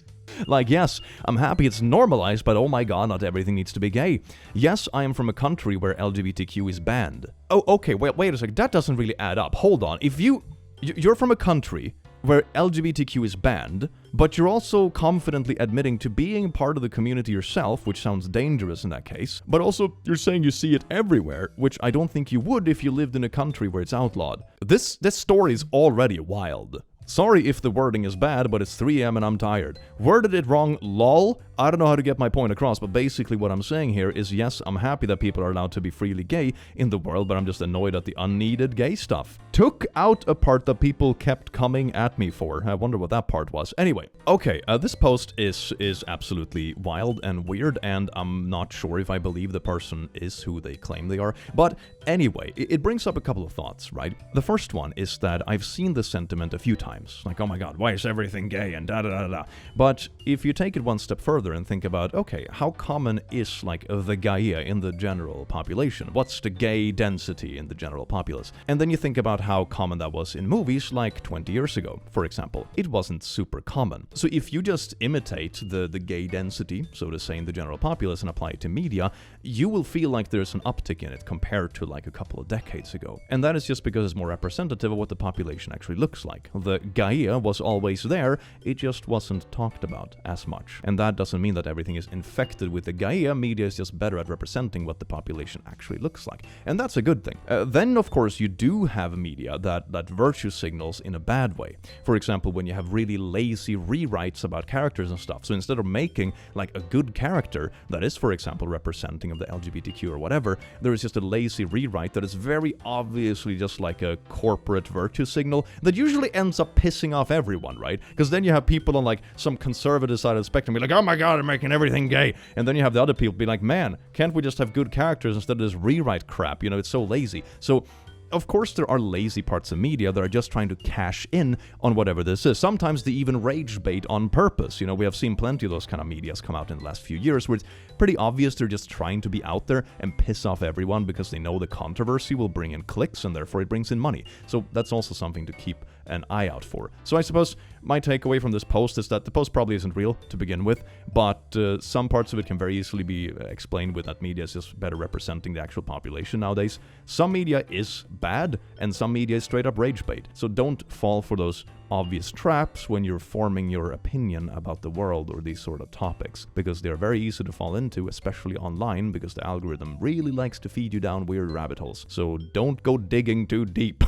Like, yes, I'm happy it's normalized, but oh my god, not everything needs to be gay. Yes, I am from a country where LGBTQ is banned. Oh, okay, wait a second, that doesn't really add up. Hold on, if you're from a country where LGBTQ is banned, but you're also confidently admitting to being part of the community yourself, which sounds dangerous in that case, but also you're saying you see it everywhere, which I don't think you would if you lived in a country where it's outlawed. This story is already wild. Sorry if the wording is bad, but it's 3 AM and I'm tired. Worded it wrong, lol. I don't know how to get my point across, but basically what I'm saying here is yes, I'm happy that people are allowed to be freely gay in the world, but I'm just annoyed at the unneeded gay stuff. Took out a part that people kept coming at me for. I wonder what that part was. Anyway, okay, this post is absolutely wild and weird, and I'm not sure if I believe the person is who they claim they are. But anyway, it brings up a couple of thoughts, right? The first one is that I've seen this sentiment a few times. Like, oh my god, why is everything gay and da-da-da-da. But if you take it one step further and think about, okay, how common is the gaia in the general population? What's the gay density in the general populace? And then you think about how common that was in movies like 20 years ago, for example. It wasn't super common. So if you just imitate the gay density, so to say, in the general populace and apply it to media, you will feel like there's an uptick in it compared to a couple of decades ago. And that is just because it's more representative of what the population actually looks like. The gaia was always there, it just wasn't talked about as much. And that doesn't mean that everything is infected with the gaia. Media is just better at representing what the population actually looks like. And that's a good thing. Then, of course, you do have media that virtue signals in a bad way. For example, when you have really lazy rewrites about characters and stuff. So instead of making a good character that is, for example, representing of the LGBTQ or whatever, there is just a lazy rewrite that is very obviously just like a corporate virtue signal that usually ends up pissing off everyone, right? Because then you have people on some conservative side of the spectrum be like, oh my god, they're making everything gay. And then you have the other people be like, man, can't we just have good characters instead of this rewrite crap? It's so lazy. So Of course, there are lazy parts of media that are just trying to cash in on whatever this is. Sometimes they even rage bait on purpose. You know, we have seen plenty of those kind of medias come out in the last few years where it's pretty obvious they're just trying to be out there and piss off everyone because they know the controversy will bring in clicks and therefore it brings in money. So that's also something to keep an eye out for. So I suppose my takeaway from this post is that the post probably isn't real to begin with, but some parts of it can very easily be explained with that media is just better representing the actual population nowadays. Some media is bad, and some media is straight up rage bait. So don't fall for those obvious traps when you're forming your opinion about the world or these sort of topics, because they're very easy to fall into, especially online, because the algorithm really likes to feed you down weird rabbit holes. So don't go digging too deep.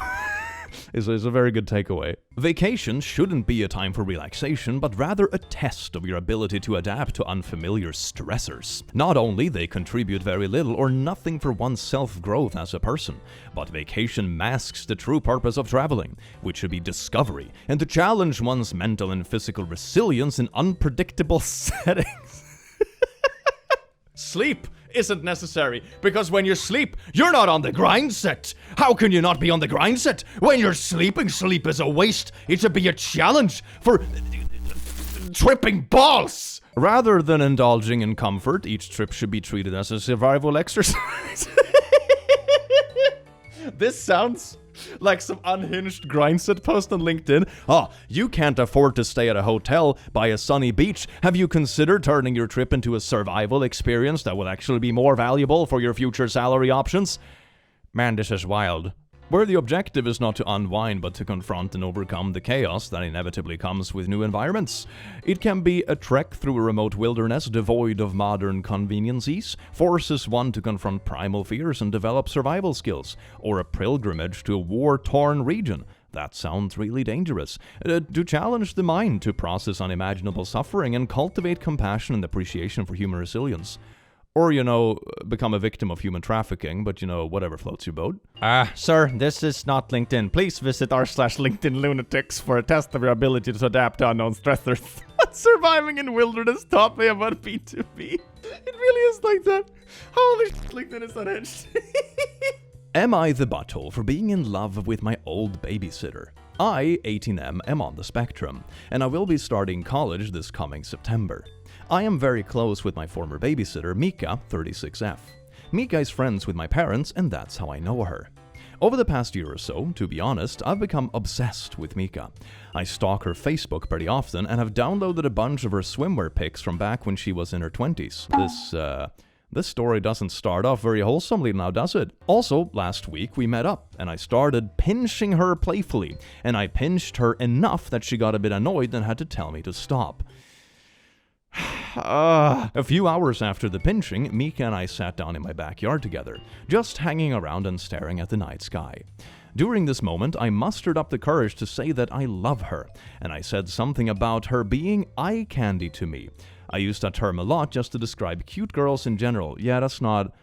is a very good takeaway. Vacation shouldn't be a time for relaxation, but rather a test of your ability to adapt to unfamiliar stressors. Not only they contribute very little or nothing for one's self-growth as a person, but vacation masks the true purpose of traveling, which should be discovery, and to challenge one's mental and physical resilience in unpredictable settings. Sleep isn't necessary, because when you sleep, you're not on the grind set. How can you not be on the grind set? When you're sleeping, sleep is a waste. It should be a challenge for tripping balls. Rather than indulging in comfort, each trip should be treated as a survival exercise. This sounds like some unhinged grindset post on LinkedIn. Oh, you can't afford to stay at a hotel by a sunny beach. Have you considered turning your trip into a survival experience that will actually be more valuable for your future salary options? Man, this is wild. Where the objective is not to unwind but to confront and overcome the chaos that inevitably comes with new environments. It can be a trek through a remote wilderness devoid of modern conveniences, forces one to confront primal fears and develop survival skills, or a pilgrimage to a war-torn region. That sounds really dangerous. To challenge the mind to process unimaginable suffering and cultivate compassion and appreciation for human resilience. Or, become a victim of human trafficking, but, whatever floats your boat. Sir, this is not LinkedIn. Please visit r/LinkedIn lunatics for a test of your ability to adapt to unknown stressors. Surviving in wilderness taught me about B2B. It really is like that. Holy shit, LinkedIn is unhinged. Am I the butthole for being in love with my old babysitter? I, 18M, am on the spectrum, and I will be starting college this coming September. I am very close with my former babysitter, Mika, 36F. Mika is friends with my parents, and that's how I know her. Over the past year or so, to be honest, I've become obsessed with Mika. I stalk her Facebook pretty often and have downloaded a bunch of her swimwear pics from back when she was in her 20s. This story doesn't start off very wholesomely now, does it? Also, last week we met up, and I started pinching her playfully, and I pinched her enough that she got a bit annoyed and had to tell me to stop. A few hours after the pinching, Mika and I sat down in my backyard together, just hanging around and staring at the night sky. During this moment, I mustered up the courage to say that I love her, and I said something about her being eye candy to me. I use that term a lot just to describe cute girls in general. Yeah, that's not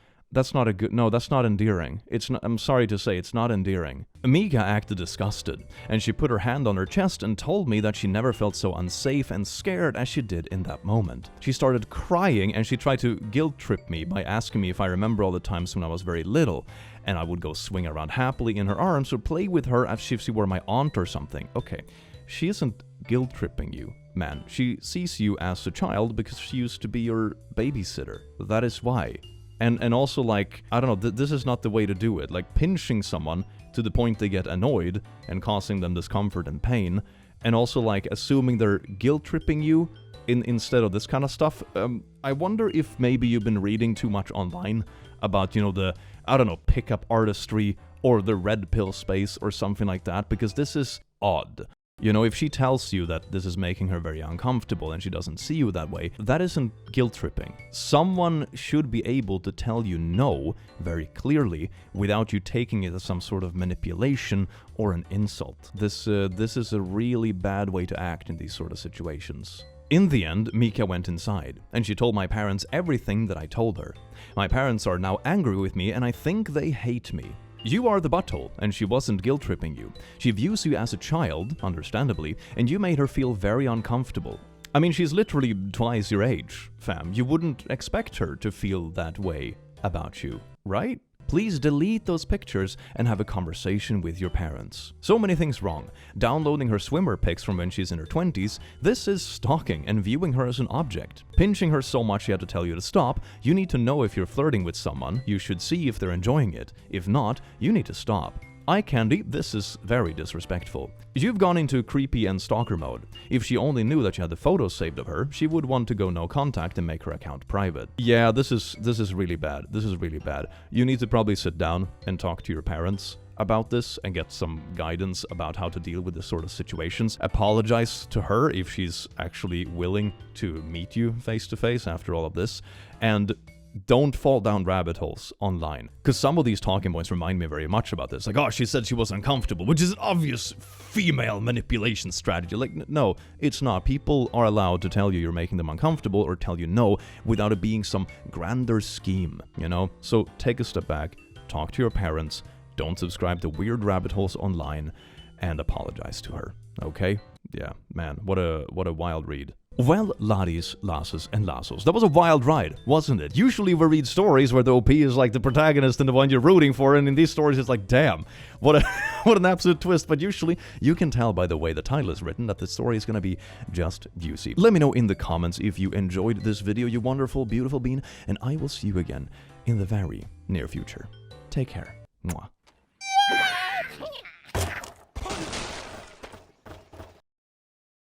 endearing. I'm sorry to say, it's not endearing. Mika acted disgusted, and she put her hand on her chest and told me that she never felt so unsafe and scared as she did in that moment. She started crying, and she tried to guilt trip me by asking me if I remember all the times when I was very little, and I would go swing around happily in her arms or play with her as if she were my aunt or something. Okay, she isn't guilt tripping you, man. She sees you as a child because she used to be your babysitter. That is why. And also, I don't know, this is not the way to do it. Pinching someone to the point they get annoyed and causing them discomfort and pain, and also, assuming they're guilt-tripping you instead of this kind of stuff. I wonder if maybe you've been reading too much online about, the, pickup artistry or the red pill space or something like that, because this is odd. If she tells you that this is making her very uncomfortable and she doesn't see you that way, that isn't guilt-tripping. Someone should be able to tell you no very clearly without you taking it as some sort of manipulation or an insult. This is a really bad way to act in these sort of situations. In the end, Mika went inside, and she told my parents everything that I told her. My parents are now angry with me, and I think they hate me. You are the butthole, and she wasn't guilt-tripping you. She views you as a child, understandably, and you made her feel very uncomfortable. I mean, she's literally twice your age, fam. You wouldn't expect her to feel that way about you, right? Please delete those pictures and have a conversation with your parents. So many things wrong. Downloading her swimmer pics from when she's in her 20s, this is stalking and viewing her as an object. Pinching her so much she had to tell you to stop, you need to know if you're flirting with someone, you should see if they're enjoying it. If not, you need to stop. Eye candy, this is very disrespectful. You've gone into creepy and stalker mode. If she only knew that you had the photos saved of her, she would want to go no contact and make her account private. Yeah, this is really bad. This is really bad. You need to probably sit down and talk to your parents about this and get some guidance about how to deal with this sort of situations. Apologize to her if she's actually willing to meet you face to face after all of this, and don't fall down rabbit holes online. Because some of these talking points remind me very much about this. Like, oh, she said she was uncomfortable, which is an obvious female manipulation strategy. Like, no, it's not. People are allowed to tell you you're making them uncomfortable or tell you no without it being some grander scheme, you know? So take a step back, talk to your parents, don't subscribe to weird rabbit holes online, and apologize to her, okay? Yeah, man, what a wild read. Well, laddies, lasses, and lassos, that was a wild ride, wasn't it? Usually we read stories where the OP is like the protagonist and the one you're rooting for, and in these stories it's like, damn, what an absolute twist. But usually you can tell by the way the title is written that the story is gonna be just juicy. Let me know in the comments if you enjoyed this video, you wonderful, beautiful bean, and I will see you again in the very near future. Take care. Mwah.